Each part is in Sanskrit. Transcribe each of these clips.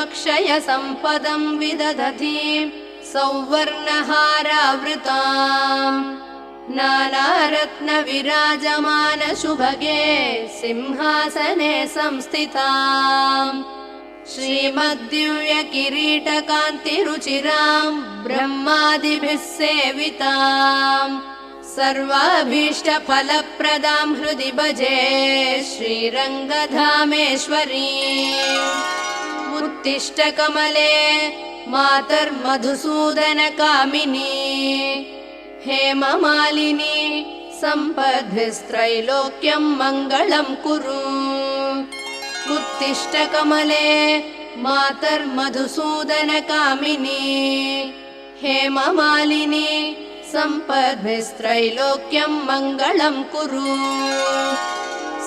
धर्मक्षय सम्पदं विदधतीं सौवर्णहारावृताम् नानारत्न विराजमान शुभगे सिंहासने संस्थिताम् श्रीमद्दिव्य किरीट कान्तिरुचिराम् ब्रह्मादिभिः सेविताम् सर्वाभीष्ट फलप्रदां हृदि भजे श्रीरङ्गधामेश्वरी उत्तिष्ठ कमले मातर्मधुसूदन कामिनी हेममालिनी सम्पद्भिस्त्रैलोक्यं मङ्गलं कुरु उत्तिष्ठ कमले मातर्मधुसूदन कामिनी हेममालिनी सम्पद्भिस्त्रैलोक्यं मङ्गलं कुरु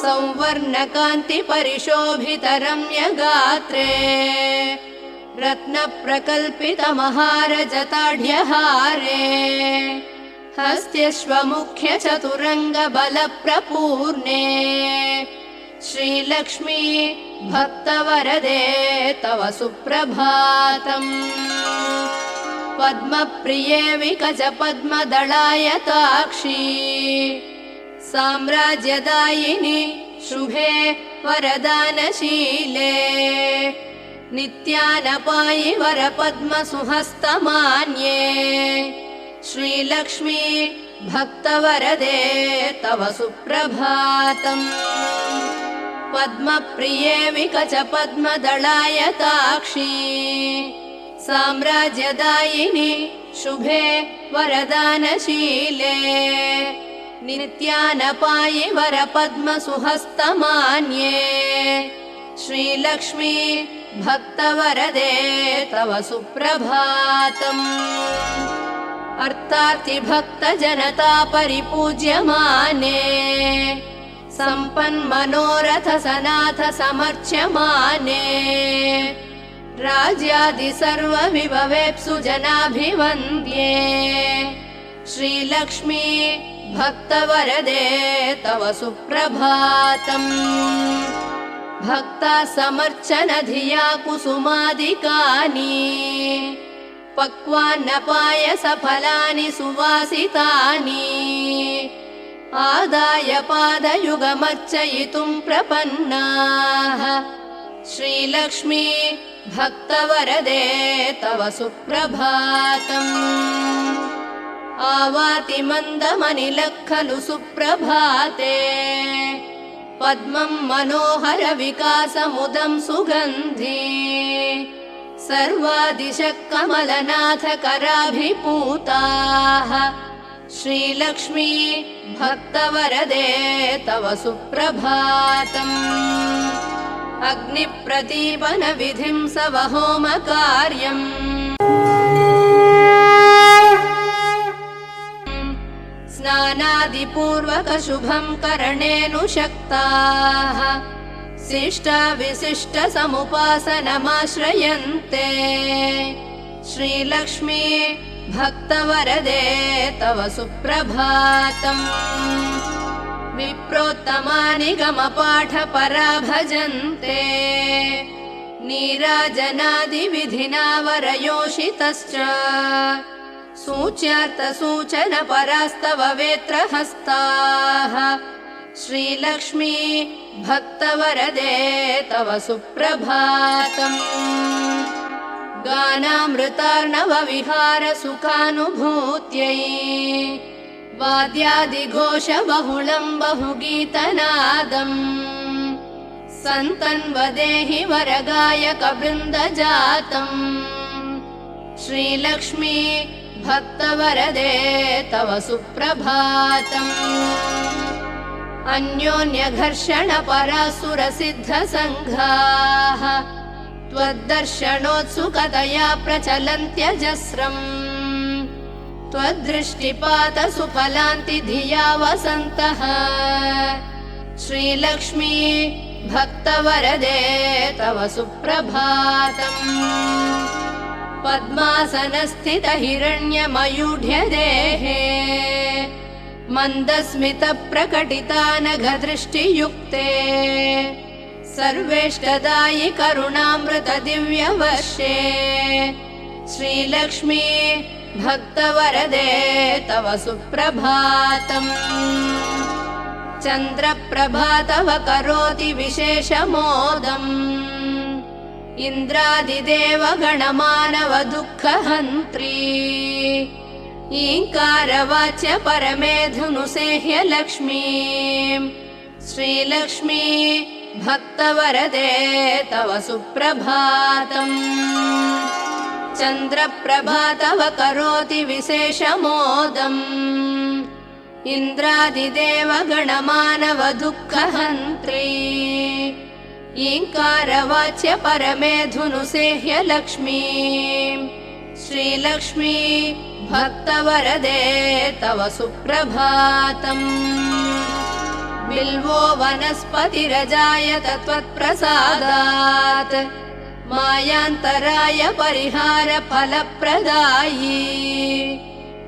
सौवर्णकान्ति परिशोभित रम्यगात्रे रत्नप्रकल्पितमहारजताढ्यहारे हस्त्यश्वमुख्य चतुरङ्ग बलप्रपूर्णे श्रीलक्ष्मी भक्तवरदे तव सुप्रभातम् पद्मप्रिये विकच पद्मदलायताक्षी साम्राज्यदायिनि शुभे वरदानशीले नित्यानपायि वरपद्मसुहस्तमान्ये श्रीलक्ष्मी भक्तवरदे तव सुप्रभातम् पद्मप्रिये विकच पद्मदलायताक्षी साम्राज्यदायिनि शुभे वरदानशीले नित्यानपायि वरपद्मसुहस्तमान्ये श्रीलक्ष्मी भक्तवरदे तव सुप्रभातम् अर्थार्थिभक्तजनता परिपूज्यमाने सम्पन्मनोरथ सनाथ समर्च्यमाने राज्यादि सर्वविभवेप्सु जनाभिवन्द्ये श्रीलक्ष्मी भक्तवरदे तव सुप्रभातम् भक्ता समर्चन धिया कुसुमादिकानि पक्वान्नपायसफलानि सुवासितानि आदाय पादयुगमर्चयितुं प्रपन्नाः श्रीलक्ष्मी भक्तवरदे तव सुप्रभातम् आवाति मन्दमनिलः खलु सुप्रभाते पद्मं मनोहर विकासमुदं सुगन्धि सर्वादिशः कमलनाथ कराभिपूताः श्रीलक्ष्मी भक्तवरदे तव सुप्रभातम् अग्निप्रदीपन विधिं सवहोम कार्यम् स्नानादिपूर्वक शुभं करणेऽनुशक्ताः शिष्टा विशिष्ट समुपासनमाश्रयन्ते श्रीलक्ष्मी भक्तवरदे तव सुप्रभातम् विप्रोत्तमानि गमपाठपरा भजन्ते नीराजनादिविधिना वरयोषितश्च सूच्यार्थसूचनपरास्तव वेत्रहस्ताः श्रीलक्ष्मी भक्तवरदे तव सुप्रभातम् गानामृतार्णवविहारसुखानुभूत्यै वाद्यादिघोष बहुलं बहुगीतनादम् सन्तन्वदेहि वरगायकवृन्दजातम् श्रीलक्ष्मी भक्तवरदे तव सुप्रभातम् अन्योन्यघर्षणपरासुरसिद्धसङ्घाः त्वद्दर्शनोत्सुकतया प्रचलन्त्यजस्रम् त्वद्दृष्टिपातसुफलान्ति धिया वसन्तः श्रीलक्ष्मी भक्तवरदे तव सुप्रभातम् पद्मासनस्थित हिरण्यमयूढ्यदेहे मन्दस्मित प्रकटितानघदृष्टियुक्ते सर्वेष्टदायि करुणामृत दिव्यवर्षे श्रीलक्ष्मी भक्तवरदे तव सुप्रभातम् चन्द्रप्रभातव करोति विशेषमोदम् इन्द्रादिदेव गणमानव दुःखहन्त्री ईङ्कारवाच्य परमेधुनुसेह्य लक्ष्मीम् श्रीलक्ष्मी भक्तवरदे तव सुप्रभातम् चन्द्रप्रभातव करोति विशेषमोदम् इन्द्रादिदेव गणमानव दुःखहन्त्री ईङ्कारवाच्य परमेधुनुसेह्य लक्ष्मीम् श्रीलक्ष्मी भक्तवरदे तव सुप्रभातम् बिल्वो वनस्पतिरजायत त्वत्प्रसादात् मायान्तराय परिहार फलप्रदायी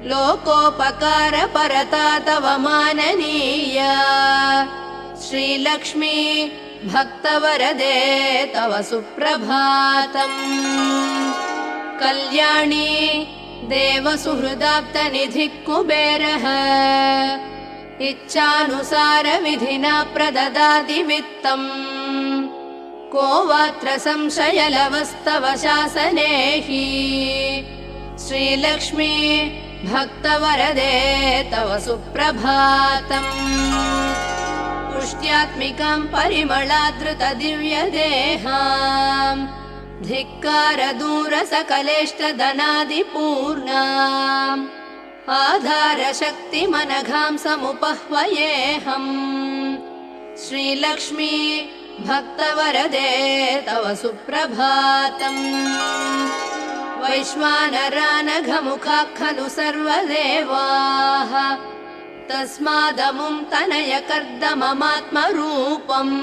लोकोपकार परता तव माननीया श्रीलक्ष्मी भक्तवरदे तव सुप्रभातम् कल्याणी देवसुहृदाप्तनिधिः कुबेरः इच्छानुसार विधिना प्रददाति वित्तम् को वात्र संशयलवस्तव शासने हि श्रीलक्ष्मी भक्तवरदे तव सुप्रभातम् पुष्ट्यात्मिकां परिमलादृतदिव्यदेहाम् धिक्कारदूरसकलेष्टधनादिपूर्णाम् आधारशक्तिमनघां समुपह्वयेऽहम् श्रीलक्ष्मी भक्तवरदे तव सुप्रभातम् वैश्वानरानघमुखा खलु सर्वदेवाः तस्मादमुं तनयकर्दममात्मरूपम्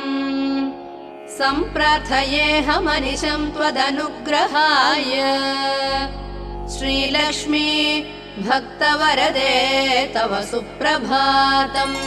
सम्प्रार्थयेऽहमनिशं त्वदनुग्रहाय श्रीलक्ष्मी भक्तवरदे तव सुप्रभातम्